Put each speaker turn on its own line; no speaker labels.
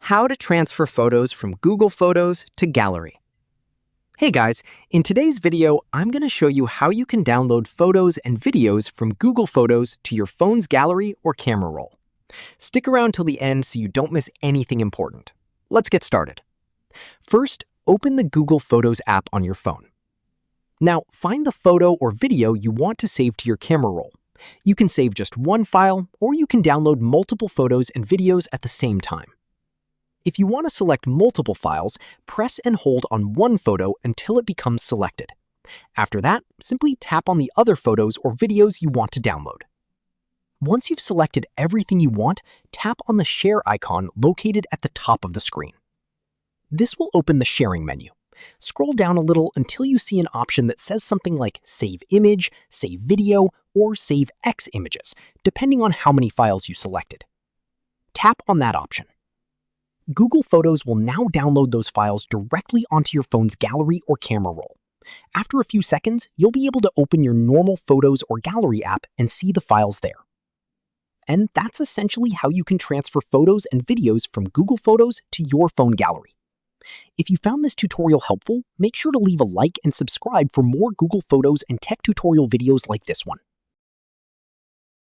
How to transfer photos from Google Photos to Gallery. Hey guys, in today's video, I'm going to show you how you can download photos and videos from Google Photos to your phone's gallery or camera roll. Stick around till the end so you don't miss anything important. Let's get started. First, open the Google Photos app on your phone. Now, find the photo or video you want to save to your camera roll. You can save just one file, or you can download multiple photos and videos at the same time. If you want to select multiple files, press and hold on one photo until it becomes selected. After that, simply tap on the other photos or videos you want to download. Once you've selected everything you want, tap on the share icon located at the top of the screen. This will open the sharing menu. Scroll down a little until you see an option that says something like Save Image, Save Video, or Save X Images, depending on how many files you selected. Tap on that option. Google Photos will now download those files directly onto your phone's gallery or camera roll. After a few seconds, you'll be able to open your normal Photos or Gallery app and see the files there. And that's essentially how you can transfer photos and videos from Google Photos to your phone gallery. If you found this tutorial helpful, make sure to leave a like and subscribe for more Google Photos and tech tutorial videos like this one.